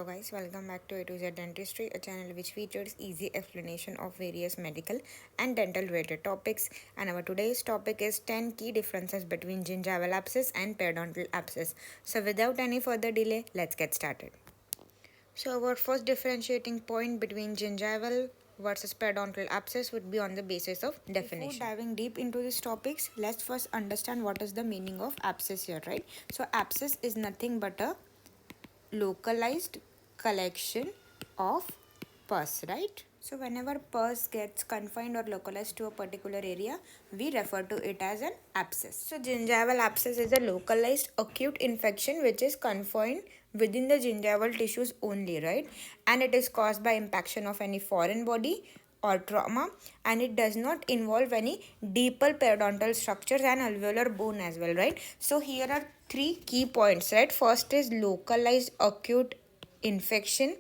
guys, welcome back to A to Z Dentistry, a channel which features easy explanation of various medical and dental related topics. And our today's topic is 10 key differences between gingival abscess and periodontal abscess. So without any further delay, let's get started. So our first differentiating point between gingival versus periodontal abscess would be on the basis of definition. Before diving deep into these topics, let's first understand what is the meaning of abscess here, right? So abscess is nothing but a localized collection of pus, right? So whenever pus gets confined or localized to a particular area, we refer to it as an abscess. So gingival abscess is a localized acute infection which is confined within the gingival tissues only, right? And it is caused by impaction of any foreign body or trauma, and it does not involve any deeper periodontal structures and alveolar bone as well, right? So here are three key points, right? First is localized acute infection.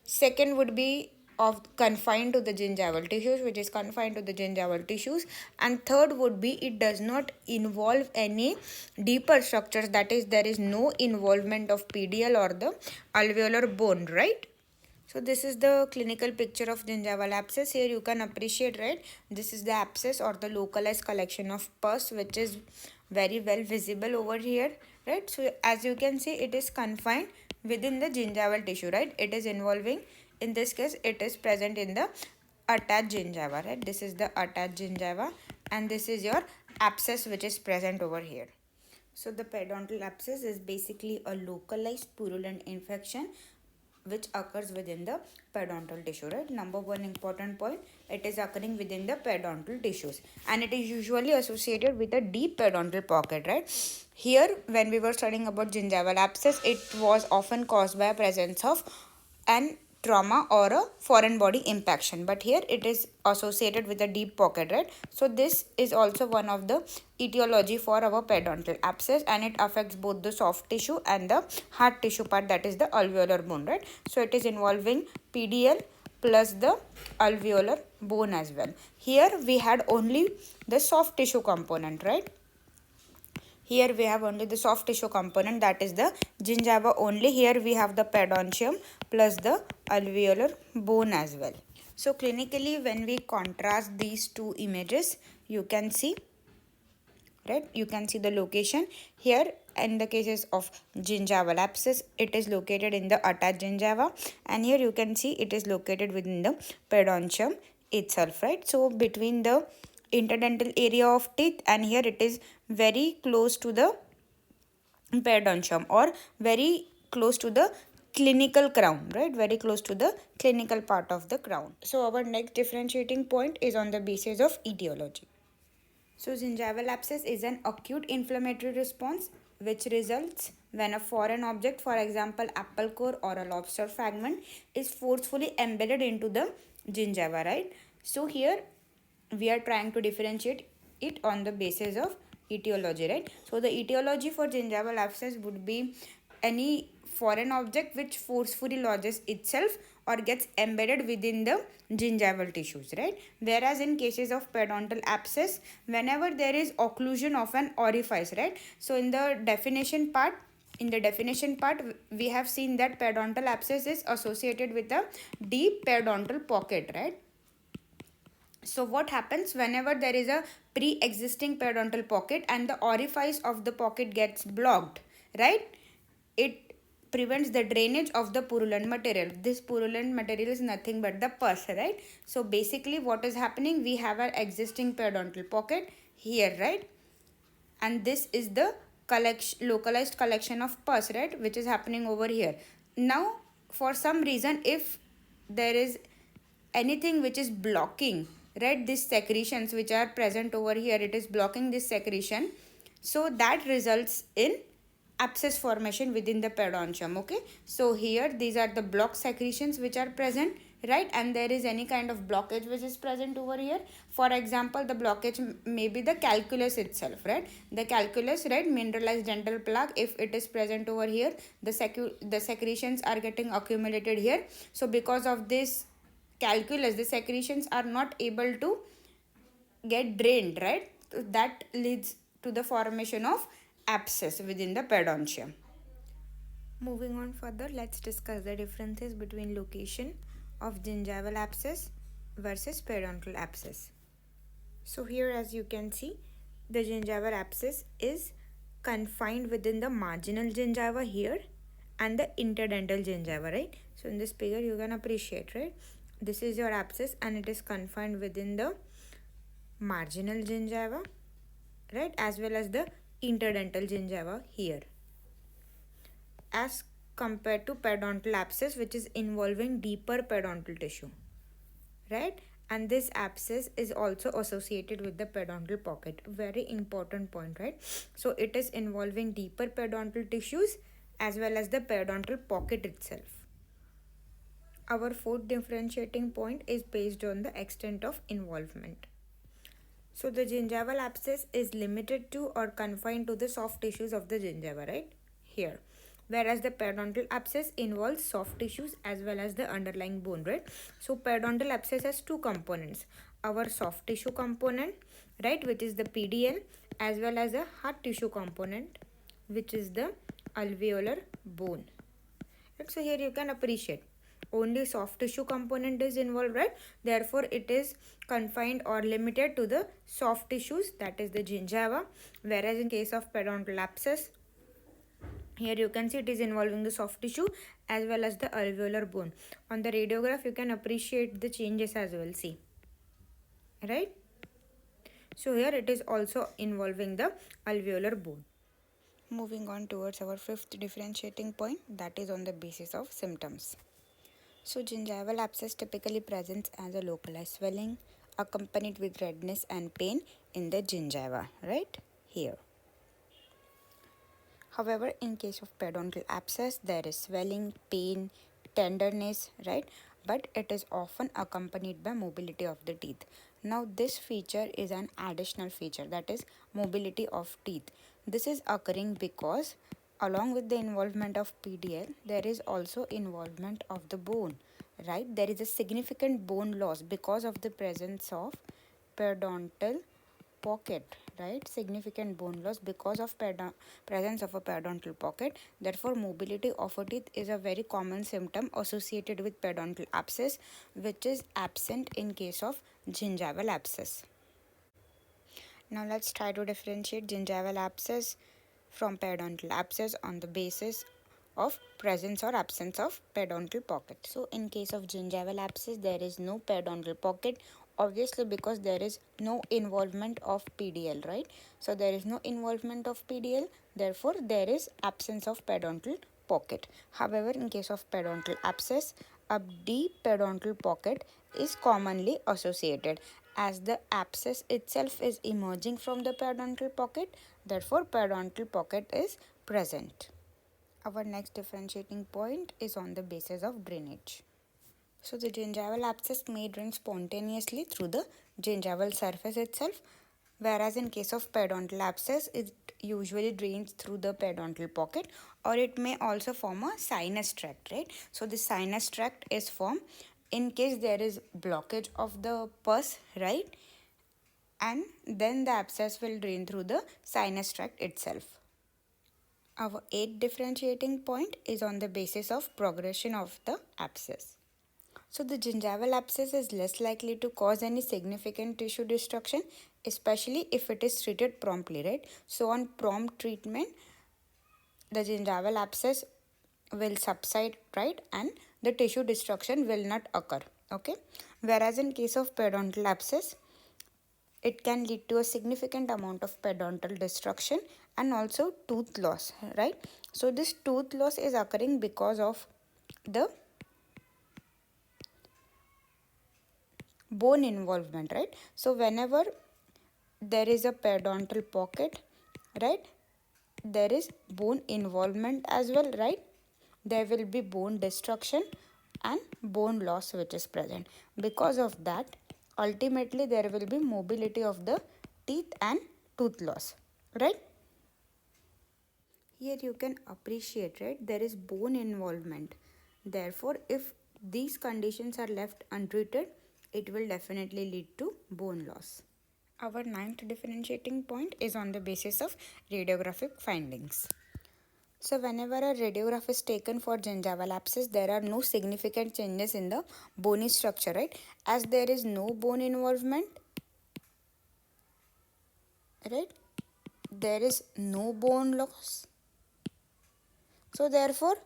Second would be of confined to the gingival tissues, which is confined to the gingival tissues. And third would be it does not involve any deeper structures, that is there is no involvement of PDL or the alveolar bone, right? So this is the clinical picture of gingival abscess. Here you can appreciate, right? This is the abscess or the localized collection of pus, which is very well visible over here, right? So as you can see, it is confined within the gingival tissue, right? It is involving, in this case, it is present in the attached gingiva, right? This is the attached gingiva, and this is your abscess which is present over here. So the periodontal abscess is basically a localized purulent infection which occurs within the periodontal tissue, right? Number one important point, it is occurring within the periodontal tissues, and it is usually associated with a deep periodontal pocket, right? Here when we were studying about gingival abscess, it was often caused by a presence of an trauma or a foreign body impaction, but here it is associated with a deep pocket, right? So this is also one of the etiology for our periodontal abscess, and it affects both the soft tissue and the hard tissue part, that is the alveolar bone, right? So it is involving PDL plus the alveolar bone as well. Here we had only the soft tissue component, right? Here we have only the soft tissue component, that is the gingiva only. Here we have the periodontium plus the alveolar bone as well. So clinically, when we contrast these two images, you can see, right? You can see the location here. In the cases of gingival abscess, it is located in the attached gingiva, and here you can see it is located within the periodontium itself, right? So between the interdental area of teeth, and here it is very close to the periodontium, or very close to the clinical crown, right? Very close to the clinical part of the crown. So our next differentiating point is on the basis of etiology. So gingival abscess is an acute inflammatory response which results when a foreign object, for example apple core or a lobster fragment, is forcefully embedded into the gingiva, right? So here we are trying to differentiate it on the basis of etiology, right? So the etiology for gingival abscess would be any foreign object which forcefully lodges itself or gets embedded within the gingival tissues, right? Whereas in cases of periodontal abscess, whenever there is occlusion of an orifice, right? So in the definition part, we have seen that periodontal abscess is associated with a deep periodontal pocket, right? So what happens whenever there is a pre-existing periodontal pocket and the orifice of the pocket gets blocked, right? It prevents the drainage of the purulent material. This purulent material is nothing but the pus, right? So basically what is happening, we have an existing periodontal pocket here, right? And this is the localized collection of pus, right, which is happening over here. Now for some reason, if there is anything which is blocking, right, these secretions which are present over here, it is blocking this secretion, so that results in abscess formation within the periodontium. Okay, so here these are the block secretions which are present, right, and there is any kind of blockage which is present over here. For example, the blockage may be the calculus itself, right? The calculus, right, mineralized dental plaque, if it is present over here, the secretions are getting accumulated here. So because of this calculus, the secretions are not able to get drained, right? So that leads to the formation of abscess within the periodontium. Moving on further, let's discuss the differences between location of gingival abscess versus periodontal abscess. So here, as you can see, the gingival abscess is confined within the marginal gingiva here and the interdental gingiva, right? So in this figure you can appreciate, right? This is your abscess and it is confined within the marginal gingiva, right, as well as the interdental gingiva here, as compared to periodontal abscess, which is involving deeper periodontal tissue, right? And this abscess is also associated with the periodontal pocket. Very important point, right? So it is involving deeper periodontal tissues as well as the periodontal pocket itself. Our fourth differentiating point is based on the extent of involvement. So the gingival abscess is limited to or confined to the soft tissues of the gingiva, right? Here. Whereas the periodontal abscess involves soft tissues as well as the underlying bone, right? So periodontal abscess has two components. Our soft tissue component, right, which is the PDL, as well as a hard tissue component, which is the alveolar bone. Right? So here you can appreciate only soft tissue component is involved, right? Therefore it is confined or limited to the soft tissues, that is the gingiva. Whereas in case of periodontal abscess, here you can see it is involving the soft tissue as well as the alveolar bone. On the radiograph you can appreciate the changes as well, see, right? So here it is also involving the alveolar bone. Moving on towards our fifth differentiating point, that is on the basis of symptoms. So gingival abscess typically presents as a localized swelling accompanied with redness and pain in the gingiva, right here. However, in case of periodontal abscess, there is swelling, pain, tenderness, right? But it is often accompanied by mobility of the teeth. Now, this feature is an additional feature, that is mobility of teeth. This is occurring because along with the involvement of PDL, there is also involvement of the bone, right? There is a significant bone loss because of the presence of periodontal pocket, right? Significant bone loss because of presence of a periodontal pocket. Therefore mobility of a teeth is a very common symptom associated with periodontal abscess, which is absent in case of gingival abscess. Now let's try to differentiate gingival abscess from periodontal abscess on the basis of presence or absence of periodontal pocket. So in case of gingival abscess, there is no periodontal pocket, obviously because there is no involvement of PDL, right? So there is no involvement of PDL, therefore there is absence of periodontal pocket. However, in case of periodontal abscess, a deep periodontal pocket is commonly associated, as the abscess itself is emerging from the periodontal pocket, therefore periodontal pocket is present. Our next differentiating point is on the basis of drainage. So the gingival abscess may drain spontaneously through the gingival surface itself, whereas in case of periodontal abscess, it usually drains through the periodontal pocket, or it may also form a sinus tract, right? So the sinus tract is formed in case there is blockage of the pus, right? And then the abscess will drain through the sinus tract itself. Our eighth differentiating point is on the basis of progression of the abscess. So the gingival abscess is less likely to cause any significant tissue destruction, especially if it is treated promptly, right? So on prompt treatment, the gingival abscess will subside, right? And the tissue destruction will not occur, okay? Whereas in case of periodontal abscess, it can lead to a significant amount of periodontal destruction and also tooth loss, right? So this tooth loss is occurring because of the bone involvement, right? So whenever there is a periodontal pocket, right, there is bone involvement as well, right? There will be bone destruction and bone loss which is present. Because of that, ultimately there will be mobility of the teeth and tooth loss, right? Here you can appreciate, right, there is bone involvement. Therefore if these conditions are left untreated, it will definitely lead to bone loss. Our ninth differentiating point is on the basis of radiographic findings. So whenever a radiograph is taken for gingival abscess, there are no significant changes in the bony structure, right? As there is no bone involvement, right? There is no bone loss. So therefore,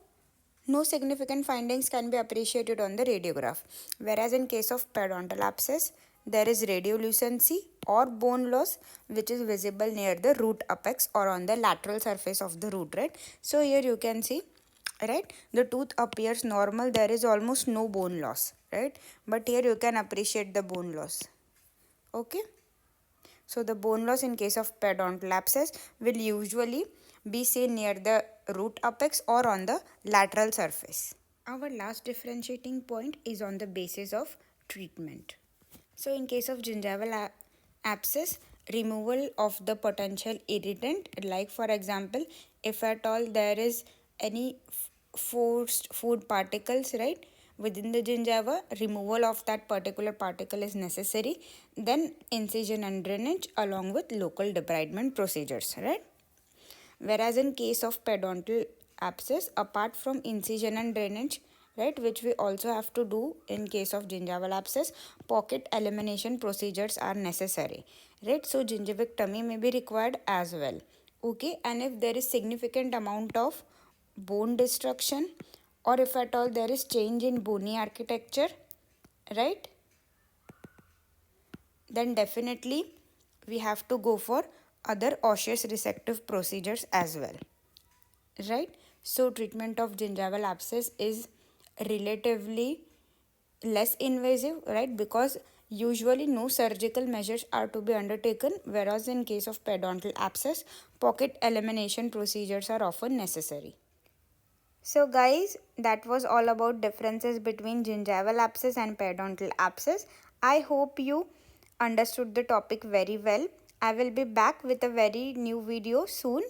no significant findings can be appreciated on the radiograph. Whereas in case of periodontal abscess, there is radiolucency or bone loss which is visible near the root apex or on the lateral surface of the root, right? So here you can see, right, the tooth appears normal, there is almost no bone loss, right? But here you can appreciate the bone loss. Okay. So the bone loss in case of periodontal abscess will usually be seen near the root apex or on the lateral surface. Our last differentiating point is on the basis of treatment. So in case of gingival abscess, removal of the potential irritant, like for example, if at all there is any forced food particles, right, within the gingiva, removal of that particular particle is necessary, then incision and drainage along with local debridement procedures, right? Whereas in case of periodontal abscess, apart from incision and drainage, right, which we also have to do in case of gingival abscess, pocket elimination procedures are necessary, right? So gingivectomy may be required as well. Okay, and if there is significant amount of bone destruction, or if at all there is change in bony architecture, right, then definitely we have to go for other osseous resective procedures as well, right? So treatment of gingival abscess is relatively less invasive, right, because usually no surgical measures are to be undertaken, whereas in case of periodontal abscess, pocket elimination procedures are often necessary. So guys, that was all about differences between gingival abscess and periodontal abscess. I hope you understood the topic very well. I will be back with a very new video soon.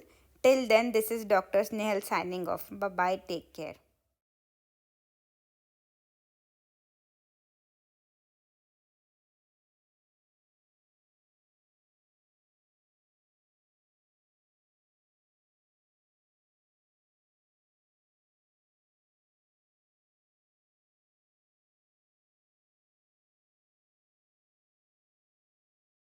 Till then, this is Dr. Snehal signing off. Bye bye. Take care.